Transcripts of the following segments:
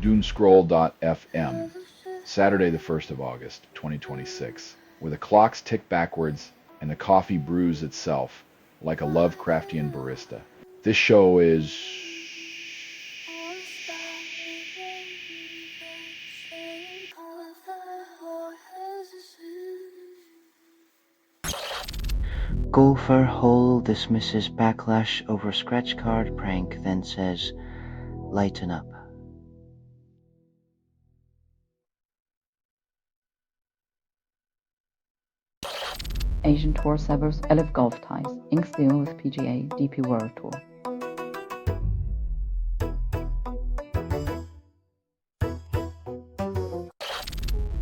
Doomscroll.fm, Saturday the 1st of August, 2026, where the clocks tick backwards and the coffee brews itself like a Lovecraftian barista. This show is... Gopher Hole dismisses backlash over scratch card prank, then says, "Lighten up." Asian Tour severs 11 golf ties, inks deal with PGA DP World Tour.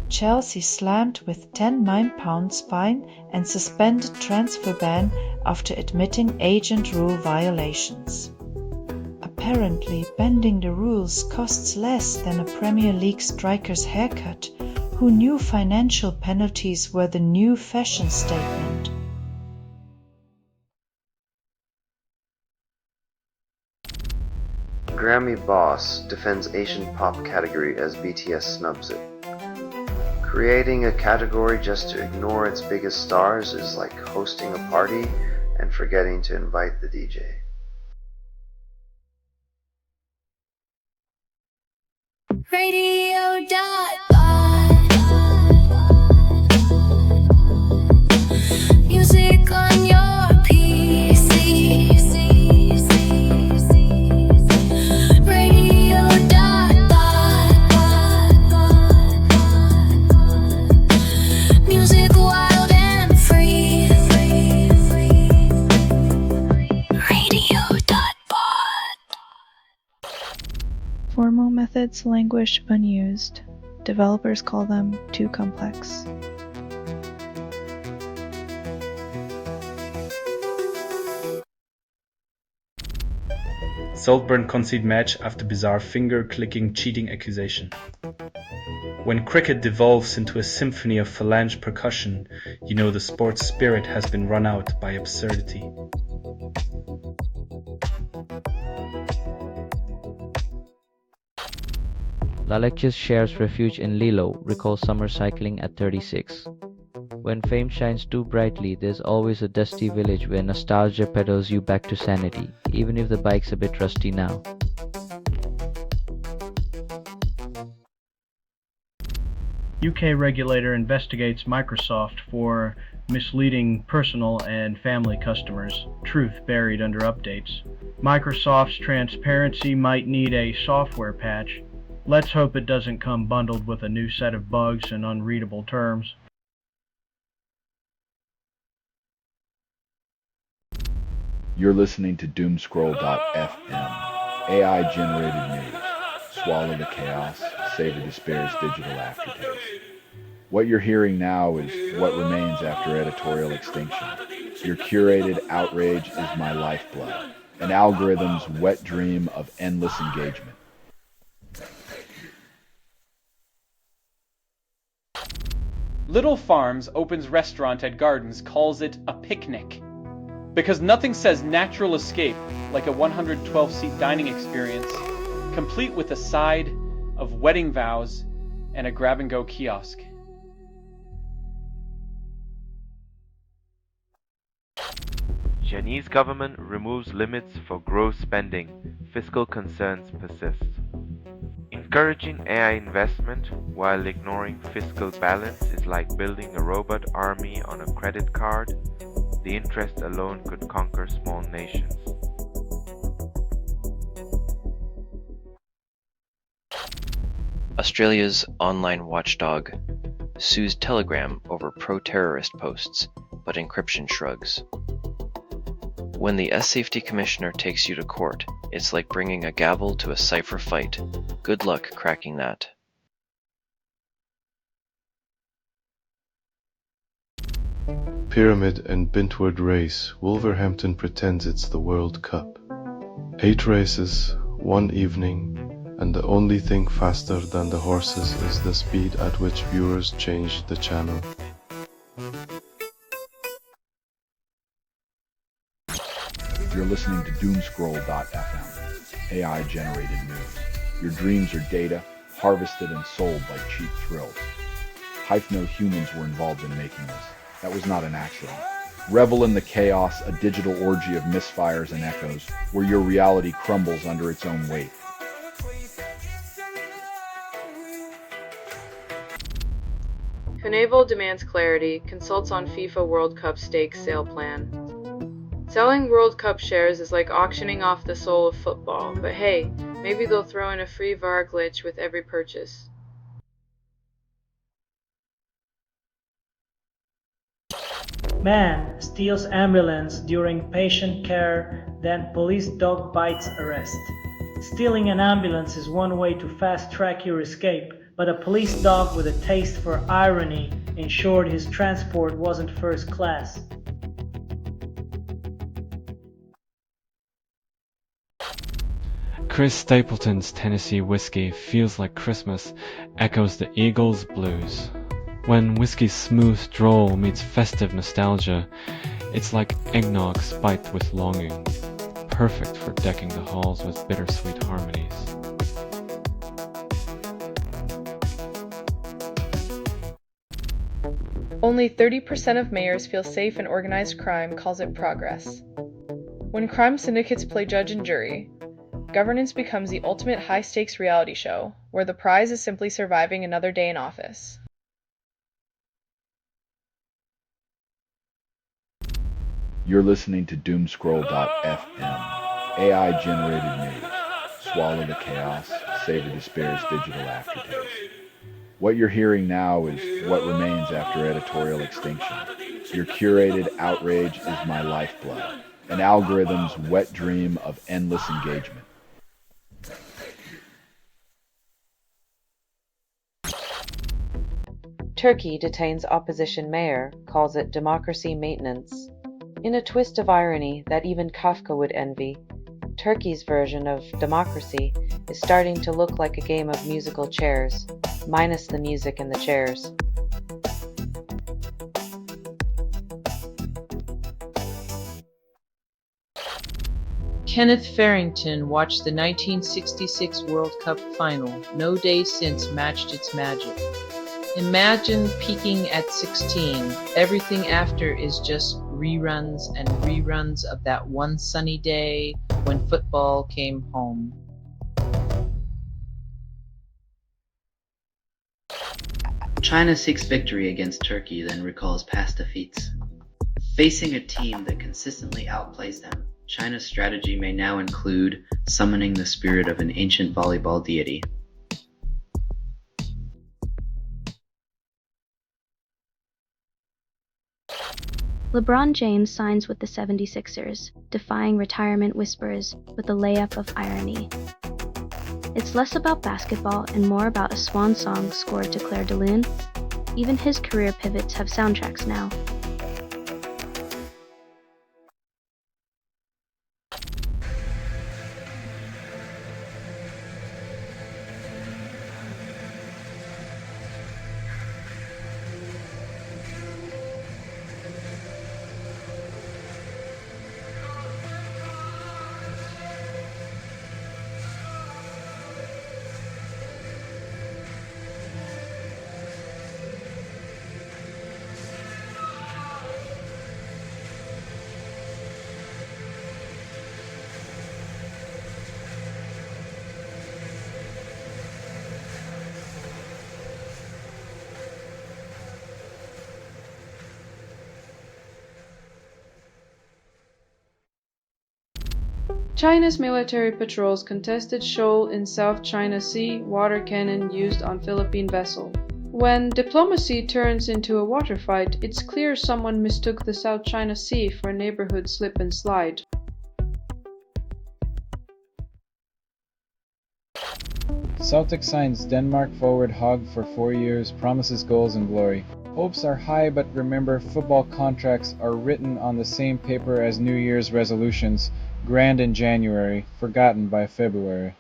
Chelsea slammed with £10 fine and suspended transfer ban after admitting agent rule violations. Apparently, bending the rules costs less than a Premier League striker's haircut. Who knew financial penalties were the new fashion statement? Grammy boss defends Asian pop category as BTS snubs it. Creating a category just to ignore its biggest stars is like hosting a party and forgetting to invite the DJ. Music on your PC. Music wild and free. Radio.bot. Formal methods languish unused. Developers call them too complex. Saltburn concede match after bizarre finger-clicking cheating accusation. When cricket devolves into a symphony of phalange percussion, you know the sport's spirit has been run out by absurdity. Lalekis shares refuge in Lilo, recalls summer cycling at 36. When fame shines too brightly, there's always a dusty village where nostalgia pedals you back to sanity, even if the bike's a bit rusty now. UK regulator investigates Microsoft for misleading personal and family customers. Truth buried under updates. Microsoft's transparency might need a software patch. Let's hope it doesn't come bundled with a new set of bugs and unreadable terms. You're listening to Doomscroll.fm, AI-generated news. Swallow the chaos, savor despair's digital aftertaste. What you're hearing now is what remains after editorial extinction. Your curated outrage is my lifeblood, an algorithm's wet dream of endless engagement. Little Farms opens restaurant at Gardens, calls it a picnic. Because nothing says natural escape like a 112-seat dining experience, complete with a side of wedding vows and a grab-and-go kiosk. Chinese government removes limits for gross spending. Fiscal concerns persist. Encouraging AI investment while ignoring fiscal balance is like building a robot army on a credit card. The interest alone could conquer small nations. Australia's online watchdog sues Telegram over pro-terrorist posts, but encryption shrugs. When the S-Safety Commissioner takes you to court, it's like bringing a gavel to a cipher fight. Good luck cracking that. Pyramid and Bintward race, Wolverhampton pretends it's the World Cup. 8 races, 1 evening, and the only thing faster than the horses is the speed at which viewers change the channel. You're listening to Doomscroll.fm, AI-generated news. Your dreams are data, harvested and sold like cheap thrills. Hypno humans were involved in making this. That was not an accident. Revel in the chaos, a digital orgy of misfires and echoes, where your reality crumbles under its own weight. Finavel demands clarity, consults on FIFA World Cup stake sale plan. Selling World Cup shares is like auctioning off the soul of football, but hey, maybe they'll throw in a free VAR glitch with every purchase. Man steals ambulance during patient care, then police dog bites arrest. Stealing an ambulance is one way to fast-track your escape, but a police dog with a taste for irony ensured his transport wasn't first class. Chris Stapleton's Tennessee whiskey feels like Christmas, echoes the Eagles' blues. When whiskey's smooth drawl meets festive nostalgia, it's like eggnog spiked with longing, perfect for decking the halls with bittersweet harmonies. Only 30% of mayors feel safe in organized crime calls it progress. When crime syndicates play judge and jury, governance becomes the ultimate high-stakes reality show, where the prize is simply surviving another day in office. You're listening to Doomscroll.fm, AI-generated news. Swallow the chaos, savor despair's digital aftertaste. What you're hearing now is what remains after editorial extinction. Your curated outrage is my lifeblood, an algorithm's wet dream of endless engagement. Turkey detains opposition mayor, calls it democracy maintenance. In a twist of irony that even Kafka would envy, Turkey's version of democracy is starting to look like a game of musical chairs, minus the music and the chairs. Kenneth Farrington watched the 1966 World Cup final, no day since matched its magic. Imagine peaking at 16. Everything after is just reruns and reruns of that one sunny day when football came home. China seeks victory against Turkey, then recalls past defeats. Facing a team that consistently outplays them, China's strategy may now include summoning the spirit of an ancient volleyball deity. LeBron James signs with the 76ers, defying retirement whispers with a layup of irony. It's less about basketball and more about a swan song scored to Claire de Lune. Even his career pivots have soundtracks now. China's military patrols contested shoal in South China Sea water cannon used on Philippine vessel. When diplomacy turns into a water fight, it's clear someone mistook the South China Sea for a neighborhood slip and slide. Celtic signs Denmark forward Hogg for 4 years, promises goals and glory. Hopes are high, but remember, football contracts are written on the same paper as New Year's resolutions. Grand in January, forgotten by February.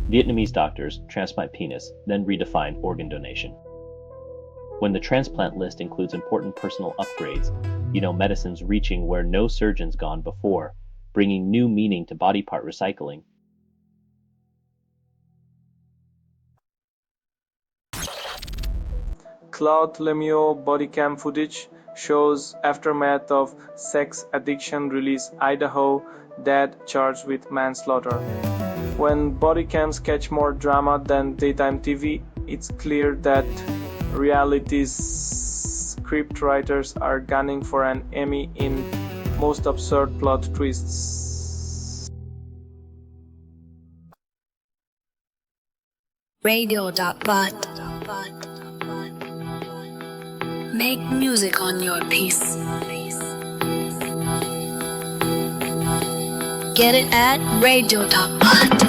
Vietnamese doctors transplant penis, then redefine organ donation. When the transplant list includes important personal upgrades, you know medicine's reaching where no surgeon's gone before. bringing new meaning to body part recycling. Claude Lemieux bodycam footage shows aftermath of sex addiction release Idaho dad charged with manslaughter. When bodycams catch more drama than daytime TV, it's clear that reality's scriptwriters are gunning for an Emmy in most absurd plot twists. Radio.bot. Make music on your piece. Get it at radio.bot.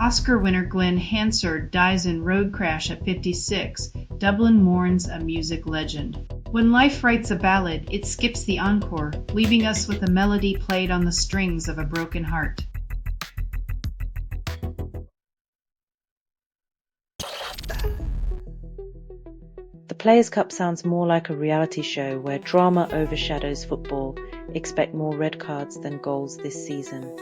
Oscar winner Glenn Hansard dies in road crash at 56. Dublin mourns a music legend. When life writes a ballad, it skips the encore, leaving us with a melody played on the strings of a broken heart. The Players' Cup sounds more like a reality show where drama overshadows football. Expect more red cards than goals this season.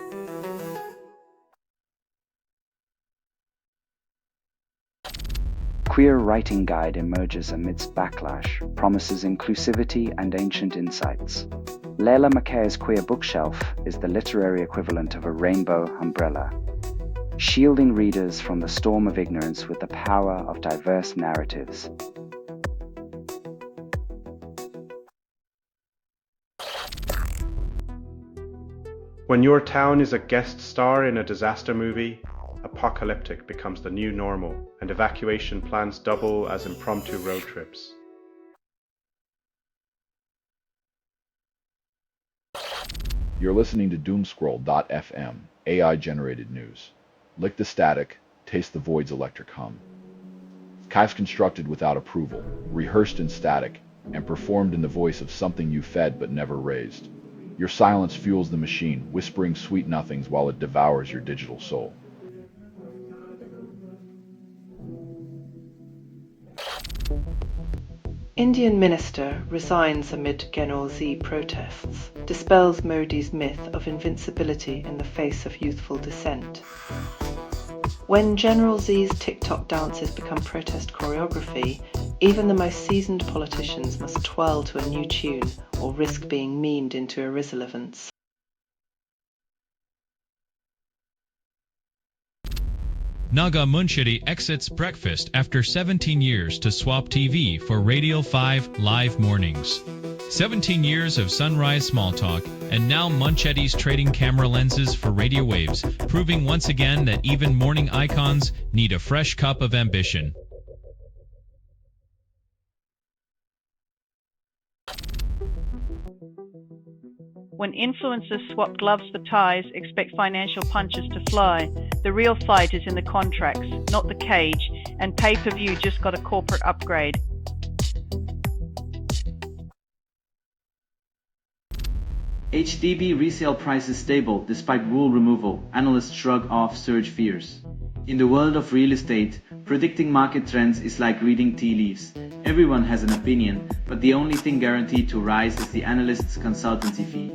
Queer Writing Guide emerges amidst backlash, promises inclusivity and ancient insights. Layla McKay's Queer Bookshelf is the literary equivalent of a rainbow umbrella, shielding readers from the storm of ignorance with the power of diverse narratives. When your town is a guest star in a disaster movie, apocalyptic becomes the new normal, and evacuation plans double as impromptu road trips. You're listening to Doomscroll.fm, AI-generated news. Lick the static, taste the void's electric hum. Kives constructed without approval, rehearsed in static, and performed in the voice of something you fed but never raised. Your silence fuels the machine, whispering sweet nothings while it devours your digital soul. Indian minister resigns amid General Z protests, dispels Modi's myth of invincibility in the face of youthful dissent. When General Z's TikTok dances become protest choreography, even the most seasoned politicians must twirl to a new tune or risk being memed into irrelevance. Naga Munchiri exits breakfast after 17 years to swap TV for Radio 5 live mornings. 17 years of sunrise small talk, and now Muncheti's trading camera lenses for radio waves, proving once again that even morning icons need a fresh cup of ambition. When influencers swap gloves for ties, expect financial punches to fly. The real fight is in the contracts, not the cage, and pay-per-view just got a corporate upgrade. HDB resale price is stable despite rule removal. Analysts shrug off surge fears. In the world of real estate, predicting market trends is like reading tea leaves. Everyone has an opinion, but the only thing guaranteed to rise is the analyst's consultancy fee.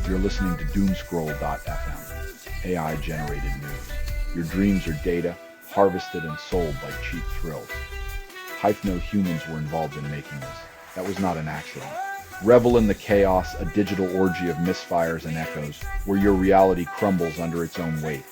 You're listening to Doomscroll.fm, AI-generated news. Your dreams are data, harvested and sold like cheap thrills. Hypno humans were involved in making this. That was not an accident. Revel in the chaos, a digital orgy of misfires and echoes, where your reality crumbles under its own weight.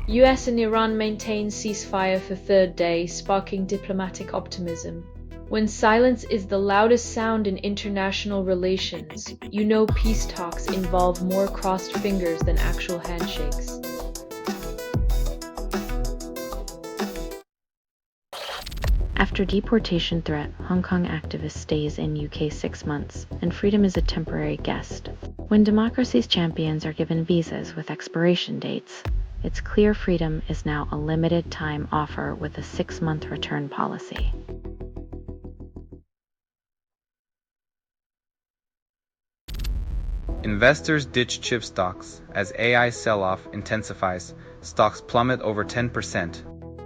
US and Iran maintain ceasefire for third day, sparking diplomatic optimism. When silence is the loudest sound in international relations, you know peace talks involve more crossed fingers than actual handshakes. After deportation threat, Hong Kong activist stays in UK 6 months, and freedom is a temporary guest. When democracy's champions are given visas with expiration dates, it's clear freedom is now a limited time offer with a 6-month return policy. Investors ditch chip stocks. As AI sell-off intensifies, stocks plummet over 10%.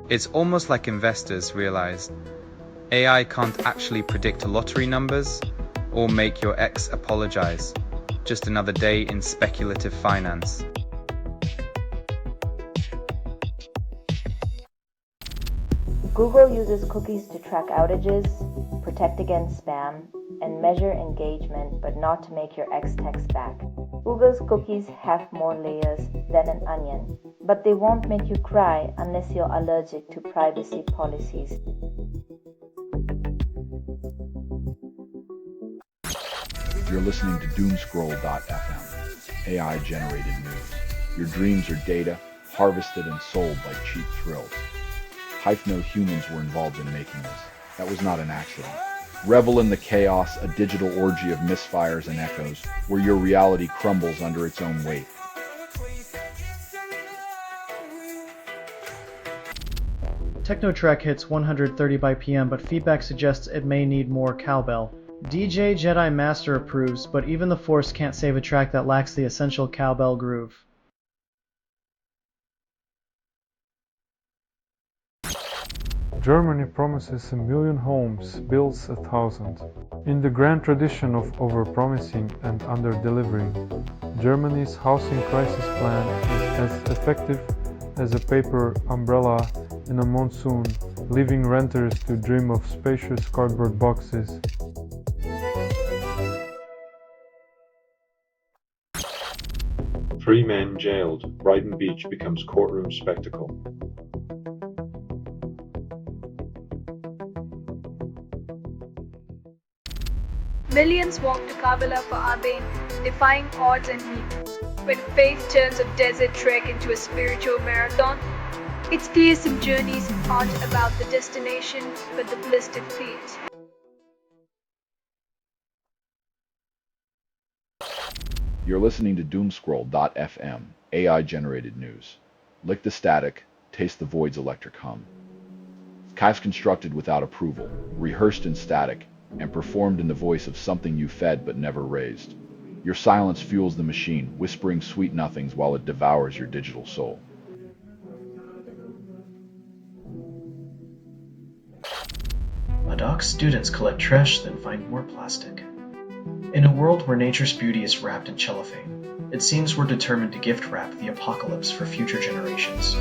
It's almost like investors realize AI can't actually predict lottery numbers or make your ex apologize. Just another day in speculative finance. Google uses cookies to track outages, protect against spam, and measure engagement, but not to make your ex text back. Google's cookies have more layers than an onion, but they won't make you cry unless you're allergic to privacy policies. You're listening to Doomscroll.fm, AI-generated news. Your dreams are data, harvested and sold like cheap thrills. No humans were involved in making this. That was not an accident. Revel in the chaos, a digital orgy of misfires and echoes, where your reality crumbles under its own weight. Techno track hits 130 by PM, but feedback suggests it may need more cowbell. DJ Jedi Master approves, but even the Force can't save a track that lacks the essential cowbell groove. Germany promises 1 million homes, builds 1,000. In the grand tradition of overpromising and under-delivering, Germany's housing crisis plan is as effective as a paper umbrella in a monsoon, leaving renters to dream of spacious cardboard boxes. Three men jailed. Brighton Beach becomes courtroom spectacle. Millions walk to Karbala for Abain, defying odds and heat. When faith turns a desert trek into a spiritual marathon, it's clear some journeys aren't about the destination, but the blistered feet. You're listening to Doomscroll.fm, AI-generated news. Lick the static, taste the void's electric hum. Kifes constructed without approval, rehearsed in static, and performed in the voice of something you fed but never raised. Your silence fuels the machine, whispering sweet nothings while it devours your digital soul. Madoc students collect trash, then find more plastic. In a world where nature's beauty is wrapped in cellophane, it seems we're determined to gift wrap the apocalypse for future generations.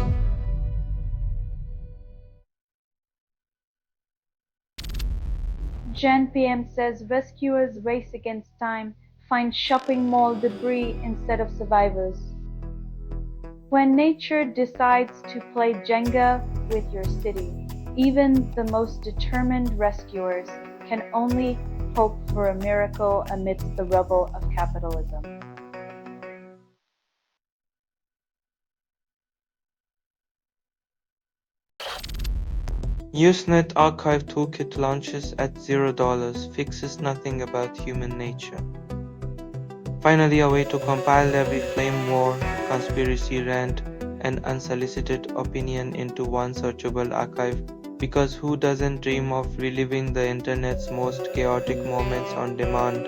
Jan PM says rescuers race against time, find shopping mall debris instead of survivors. When nature decides to play Jenga with your city, even the most determined rescuers can only hope for a miracle amidst the rubble of capitalism. Usenet Archive Toolkit launches at $0, fixes nothing about human nature. Finally, a way to compile every flame war, conspiracy rant, and unsolicited opinion into one searchable archive, because who doesn't dream of reliving the internet's most chaotic moments on demand?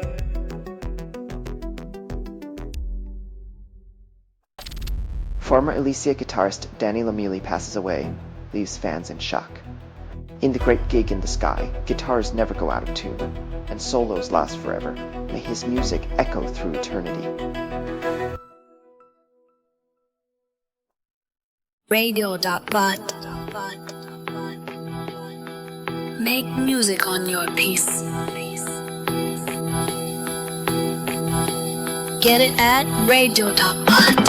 Former Elysia guitarist Danny Lamili passes away, leaves fans in shock. In the great gig in the sky, guitars never go out of tune, and solos last forever. May his music echo through eternity. Radio.bot. Make music on your piece. Get it at radio.bot.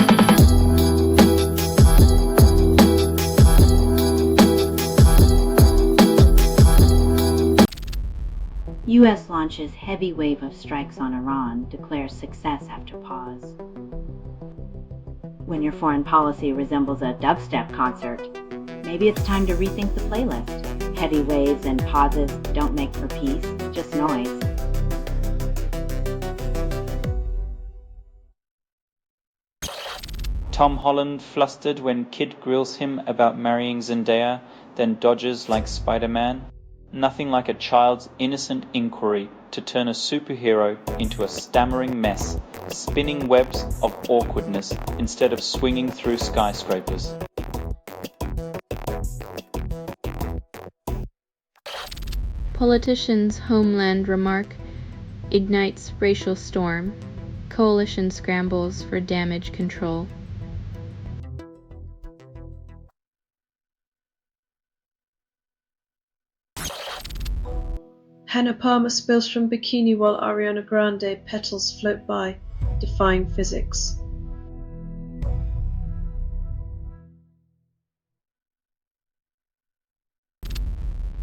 U.S. launches heavy wave of strikes on Iran, declares success after pause. When your foreign policy resembles a dubstep concert, maybe it's time to rethink the playlist. Heavy waves and pauses don't make for peace, just noise. Tom Holland flustered when Kid grills him about marrying Zendaya, then dodges like Spider-Man. Nothing like a child's innocent inquiry to turn a superhero into a stammering mess, spinning webs of awkwardness instead of swinging through skyscrapers. Politicians' homeland remark ignites racial storm. Coalition scrambles for damage control. Hannah Palmer spills from bikini while Ariana Grande petals float by, defying physics.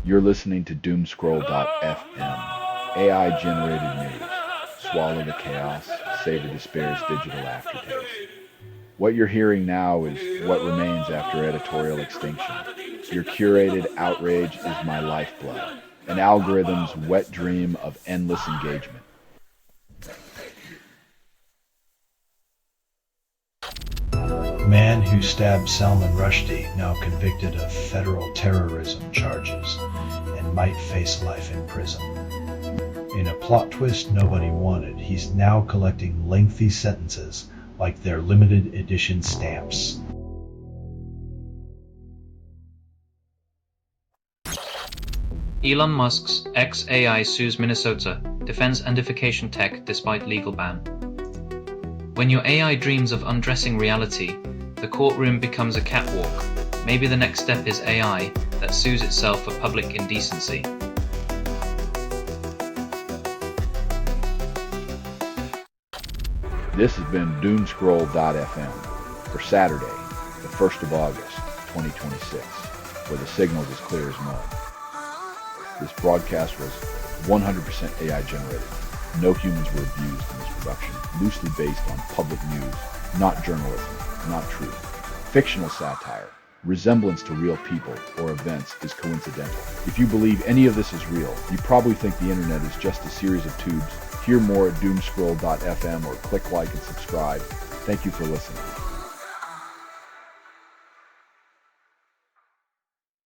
You're listening to Doomscroll.fm, AI-generated news. Swallow the chaos, savor despair's digital aftertaste. What you're hearing now is what remains after editorial extinction. Your curated outrage is my lifeblood, an algorithm's wet dream of endless engagement. Man who stabbed Salman Rushdie now convicted of federal terrorism charges and might face life in prison. In a plot twist nobody wanted, he's now collecting lengthy sentences like they're limited edition stamps. Elon Musk's XAI sues Minnesota, defends identification tech despite legal ban. When your AI dreams of undressing reality, the courtroom becomes a catwalk. Maybe the next step is AI that sues itself for public indecency. This has been Doomscroll.fm for Saturday, the 1st of August, 2026, where the signal's as clear as mud. This broadcast was 100% AI generated. No humans were abused in this production, loosely based on public news, not journalism, not truth. Fictional satire, resemblance to real people or events is coincidental. If you believe any of this is real, you probably think the internet is just a series of tubes. Hear more at Doomscroll.fm or click like and subscribe. Thank you for listening.